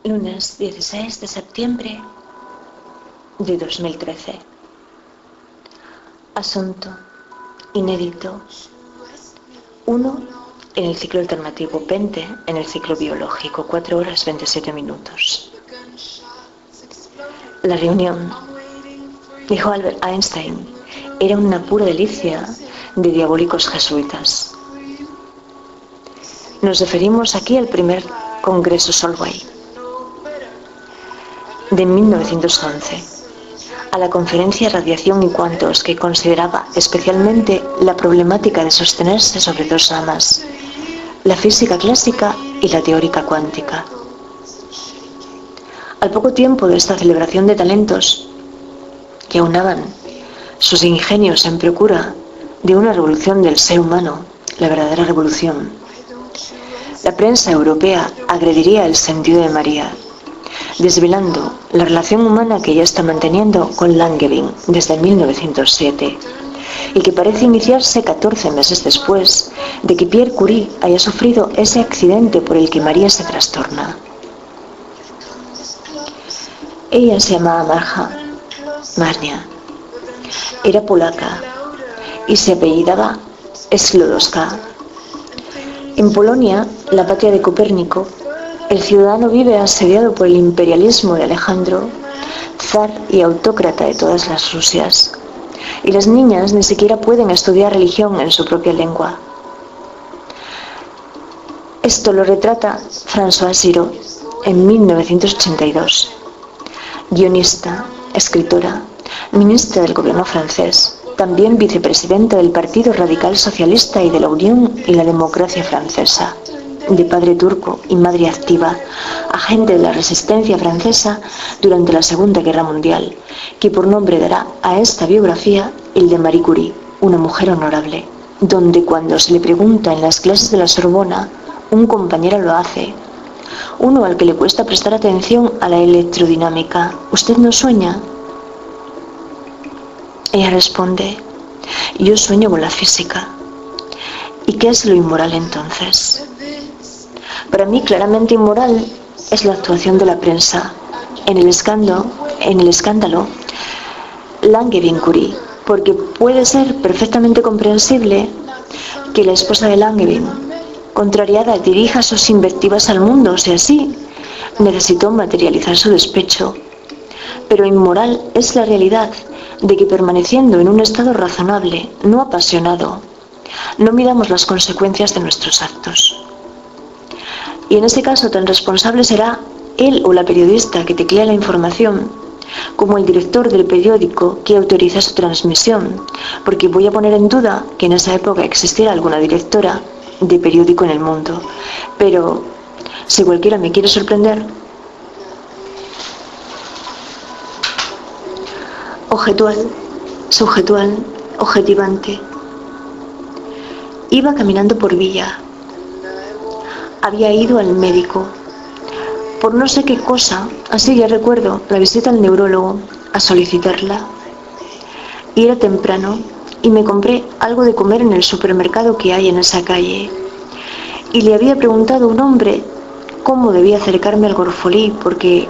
Lunes 16 de septiembre de 2013. Asunto inédito. 1 en el ciclo alternativo, 20 en el ciclo biológico, 4 horas 27 minutos. La reunión, dijo Albert Einstein, era una pura delicia de diabólicos jesuitas. Nos referimos aquí al primer Congreso Solvay de 1911, a la conferencia Radiación y Cuantos, que consideraba especialmente la problemática de sostenerse sobre dos ramas, la física clásica y la teórica cuántica. Al poco tiempo de esta celebración de talentos, que aunaban sus ingenios en procura de una revolución del ser humano, la verdadera revolución, la prensa europea agrediría el sentido de María, desvelando la relación humana que ella está manteniendo con Langevin desde 1907 y que parece iniciarse 14 meses después de que Pierre Curie haya sufrido ese accidente por el que María se trastorna. Ella se llamaba Marnia, era polaca y se apellidaba Sklodowska. En Polonia, la patria de Copérnico, el ciudadano vive asediado por el imperialismo de Alejandro, zar y autócrata de todas las Rusias, y las niñas ni siquiera pueden estudiar religión en su propia lengua. Esto lo retrata François Giraud en 1982, guionista, escritora, ministra del gobierno francés, también vicepresidenta del Partido Radical Socialista y de la Unión y la Democracia Francesa, de padre turco y madre activa, agente de la resistencia francesa durante la Segunda Guerra Mundial, que por nombre dará a esta biografía el de Marie Curie, una mujer honorable, donde cuando se le pregunta en las clases de la Sorbona, un compañero lo hace, uno al que le cuesta prestar atención a la electrodinámica: ¿usted no sueña? Ella responde: yo sueño con la física. ¿Y qué es lo inmoral entonces? Para mí, claramente inmoral es la actuación de la prensa en el escándalo Langevin-Curie, porque puede ser perfectamente comprensible que la esposa de Langevin, contrariada, dirija sus invectivas al mundo, o sea, así necesitó materializar su despecho. Pero inmoral es la realidad de que, permaneciendo en un estado razonable, no apasionado, no miramos las consecuencias de nuestros actos. Y en ese caso tan responsable será él o la periodista que teclea la información, como el director del periódico que autoriza su transmisión, porque voy a poner en duda que en esa época existiera alguna directora de periódico en el mundo. Pero si cualquiera me quiere sorprender, objetual, subjetual, objetivante. Iba caminando por Villa. Había ido al médico por no sé qué cosa, así ya recuerdo la visita al neurólogo a solicitarla. Y era temprano y me compré algo de comer en el supermercado que hay en esa calle. Y le había preguntado a un hombre cómo debía acercarme al Gorfolí, porque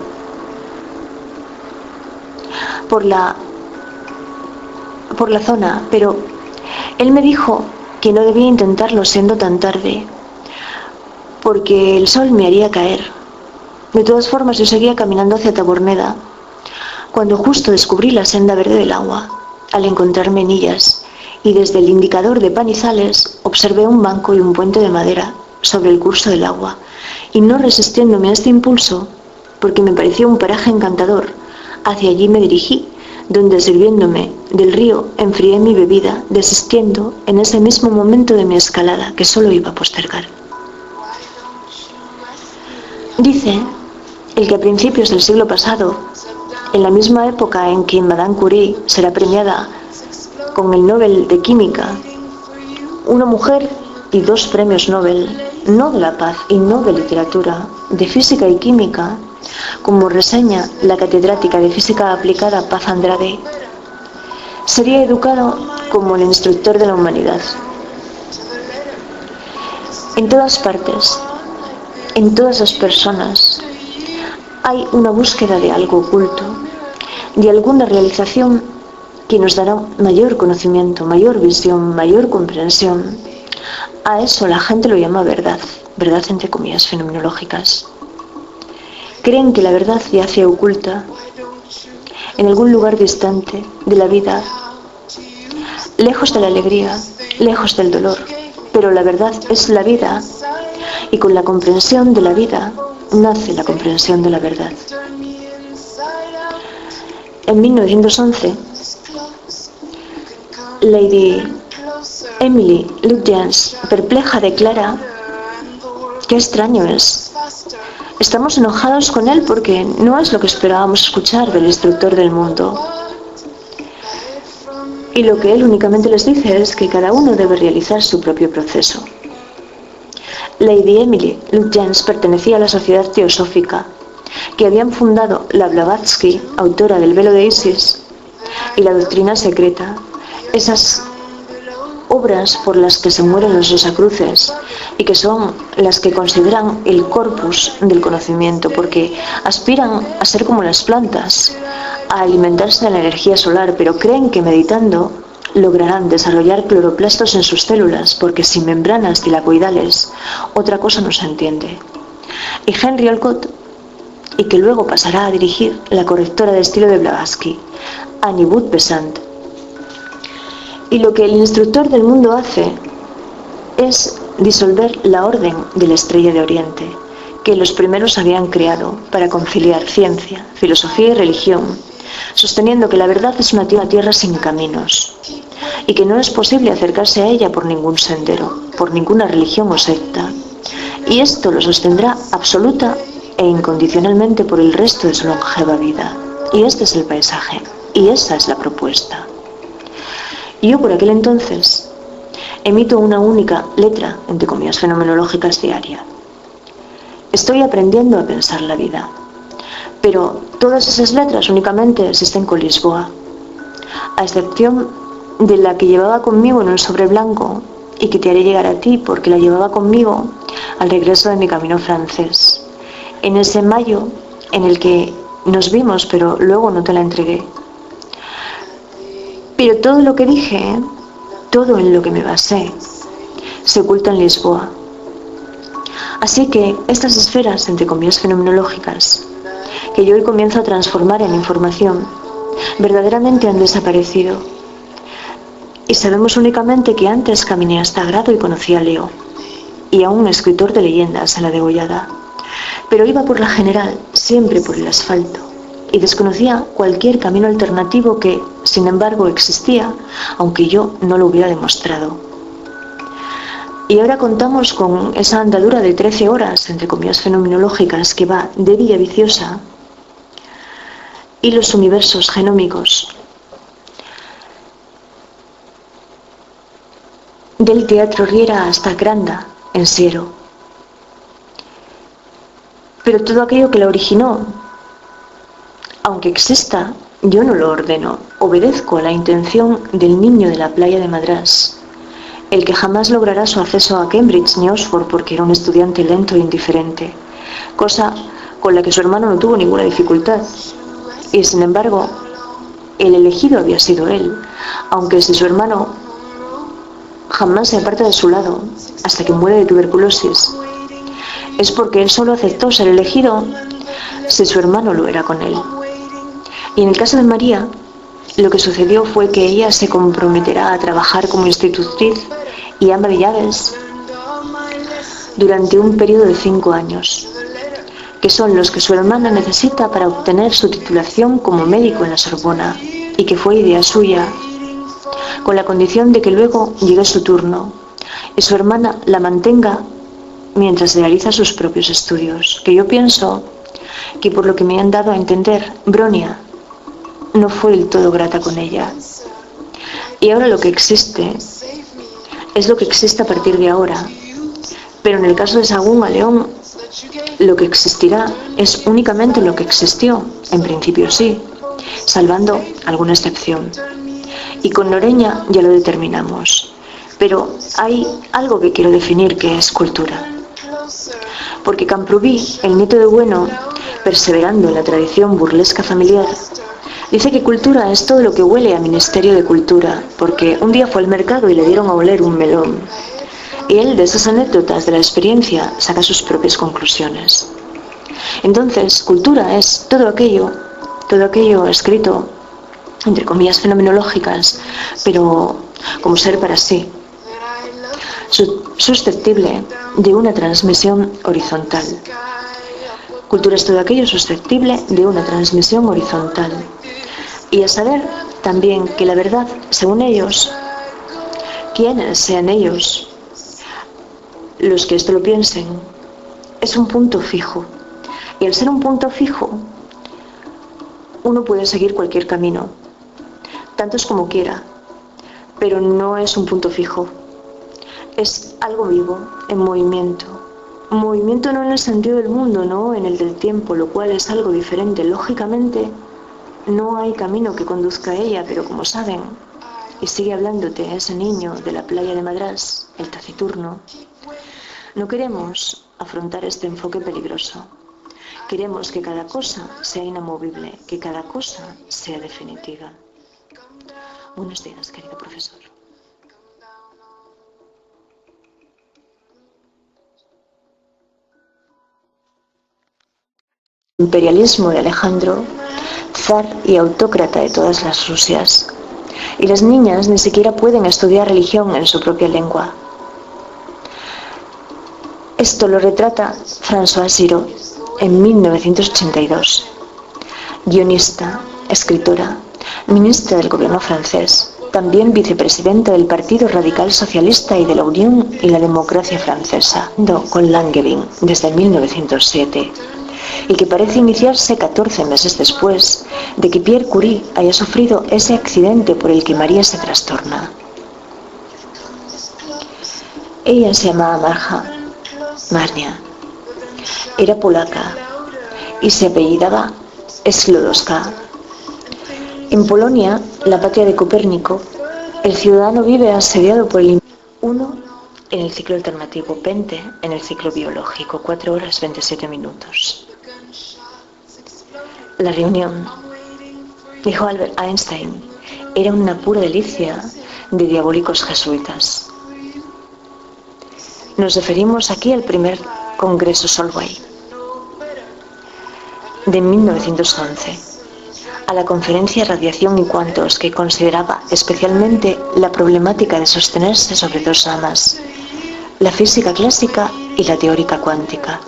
por la zona, pero él me dijo que no debía intentarlo siendo tan tarde, porque el sol me haría caer. De todas formas, yo seguía caminando hacia Taborneda, cuando justo descubrí la senda verde del agua, al encontrarme en Illas, y desde el indicador de Panizales observé un banco y un puente de madera sobre el curso del agua, y no resistiéndome a este impulso, porque me pareció un paraje encantador, hacia allí me dirigí, donde, sirviéndome del río, enfrié mi bebida, desistiendo en ese mismo momento de mi escalada que solo iba a postergar. Dice el que a principios del siglo pasado, en la misma época en que Madame Curie será premiada con el Nobel de Química, una mujer y 2 premios Nobel, no de la paz y no de literatura, de física y química, como reseña la catedrática de física aplicada Paz Andrade, sería educado como el instructor de la humanidad. En todas partes, en todas las personas, hay una búsqueda de algo oculto, de alguna realización que nos dará mayor conocimiento, mayor visión, mayor comprensión. A eso la gente lo llama verdad, verdad entre comillas fenomenológicas. Creen que la verdad yace oculta en algún lugar distante de la vida, lejos de la alegría, lejos del dolor, pero la verdad es la vida y con la comprensión de la vida nace la comprensión de la verdad. En 1911, Lady Emily Lutyens, perpleja, declara: «Qué extraño es. Estamos enojados con él porque no es lo que esperábamos escuchar del instructor del mundo. Y lo que él únicamente les dice es que cada uno debe realizar su propio proceso». Lady Emily Lutyens pertenecía a la Sociedad Teosófica que habían fundado la Blavatsky, autora del Velo de Isis, y la Doctrina Secreta, esas obras por las que se mueren los rosacruces y que son las que consideran el corpus del conocimiento, porque aspiran a ser como las plantas, a alimentarse de la energía solar, pero creen que meditando lograrán desarrollar cloroplastos en sus células, porque sin membranas tilacoidales otra cosa no se entiende. Y Henry Olcott, y que luego pasará a dirigir la correctora de estilo de Blavatsky, Annie Wood Besant. Y lo que el instructor del mundo hace es disolver la orden de la Estrella de Oriente, que los primeros habían creado para conciliar ciencia, filosofía y religión, sosteniendo que la verdad es una tierra sin caminos y que no es posible acercarse a ella por ningún sendero, por ninguna religión o secta. Y esto lo sostendrá absoluta e incondicionalmente por el resto de su longeva vida. Y este es el paisaje, y esa es la propuesta. Yo por aquel entonces emito una única letra, entre comillas fenomenológicas, diaria. Estoy aprendiendo a pensar la vida, pero todas esas letras únicamente existen con Lisboa, a excepción de la que llevaba conmigo en un sobre blanco y que te haré llegar a ti porque la llevaba conmigo al regreso de mi camino francés, en ese mayo en el que nos vimos, pero luego no te la entregué. Pero todo lo que dije, todo en lo que me basé, se oculta en Lisboa. Así que estas esferas, entre comillas fenomenológicas, que yo hoy comienzo a transformar en información, verdaderamente han desaparecido. Y sabemos únicamente que antes caminé hasta Grado y conocí a Leo, y a un escritor de leyendas en la degollada. Pero iba por la general, siempre por el asfalto, y desconocía cualquier camino alternativo que, sin embargo, existía, aunque yo no lo hubiera demostrado. Y ahora contamos con esa andadura de 13 horas, entre comillas fenomenológicas, que va de Villa Viciosa y los universos genómicos del Teatro Riera hasta Granda, en Siero. Pero todo aquello que la originó, aunque exista, yo no lo ordeno, obedezco a la intención del niño de la playa de Madrás, el que jamás logrará su acceso a Cambridge ni Oxford porque era un estudiante lento e indiferente, cosa con la que su hermano no tuvo ninguna dificultad. Y sin embargo, el elegido había sido él, aunque si su hermano jamás se aparta de su lado hasta que muere de tuberculosis, es porque él solo aceptó ser elegido si su hermano lo era con él. Y en el caso de María, lo que sucedió fue que ella se comprometerá a trabajar como institutriz y ama de llaves durante un periodo de 5 años, que son los que su hermana necesita para obtener su titulación como médico en la Sorbona, y que fue idea suya, con la condición de que luego llegue su turno y su hermana la mantenga mientras realiza sus propios estudios, que yo pienso que, por lo que me han dado a entender, Bronia no fue del todo grata con ella. Y ahora lo que existe es lo que existe a partir de ahora, pero en el caso de Sagún a León, lo que existirá es únicamente lo que existió, en principio sí, salvando alguna excepción. Y con Noreña ya lo determinamos, pero hay algo que quiero definir, que es cultura. Porque Camprubí, el nieto de Bueno, perseverando en la tradición burlesca familiar, dice que cultura es todo lo que huele a Ministerio de Cultura, porque un día fue al mercado y le dieron a oler un melón. Y él, de esas anécdotas de la experiencia, saca sus propias conclusiones. Entonces, cultura es todo aquello escrito, entre comillas fenomenológicas, pero como ser para sí, susceptible de una transmisión horizontal. Cultura es todo aquello susceptible de una transmisión horizontal. Y a saber también que la verdad, según ellos, quienes sean ellos los que esto lo piensen, es un punto fijo. Y al ser un punto fijo, uno puede seguir cualquier camino, tantos como quiera, pero no es un punto fijo. Es algo vivo, en movimiento. Movimiento no en el sentido del mundo, no en el del tiempo, lo cual es algo diferente. Lógicamente, no hay camino que conduzca a ella, pero como saben, y sigue hablándote ese niño de la playa de Madrás, el taciturno, no queremos afrontar este enfoque peligroso. Queremos que cada cosa sea inamovible, que cada cosa sea definitiva. Buenos días, querido profesor. Imperialismo de Alejandro, zar y autócrata de todas las Rusias. Y las niñas ni siquiera pueden estudiar religión en su propia lengua. Esto lo retrata François Giraud en 1982. Guionista, escritora, ministra del gobierno francés, también vicepresidenta del Partido Radical Socialista y de la Unión y la Democracia Francesa, con Langevin desde 1907, y que parece iniciarse 14 meses después de que Pierre Curie haya sufrido ese accidente por el que María se trastorna. Ella se llamaba Marnia, era polaca y se apellidaba Sklodowska. En Polonia, la patria de Copérnico, el ciudadano vive asediado por el uno en el ciclo alternativo, 20 en el ciclo biológico, 4 horas 27 minutos. La reunión, dijo Albert Einstein, era una pura delicia de diabólicos jesuitas. Nos referimos aquí al primer Congreso Solvay de 1911, a la conferencia Radiación y Cuantos, que consideraba especialmente la problemática de sostenerse sobre dos ramas, la física clásica y la teórica cuántica.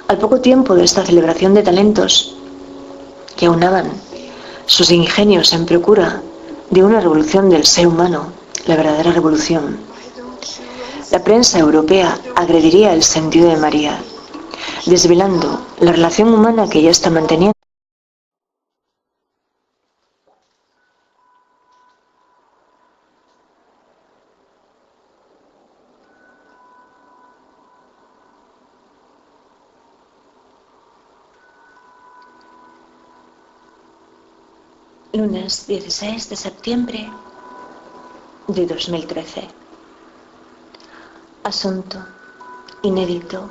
Al poco tiempo de esta celebración de talentos, que aunaban sus ingenios en procura de una revolución del ser humano, la verdadera revolución, la prensa europea agrediría el sentido de María, desvelando la relación humana que ella está manteniendo. Lunes 16 de septiembre de 2013. Asunto inédito.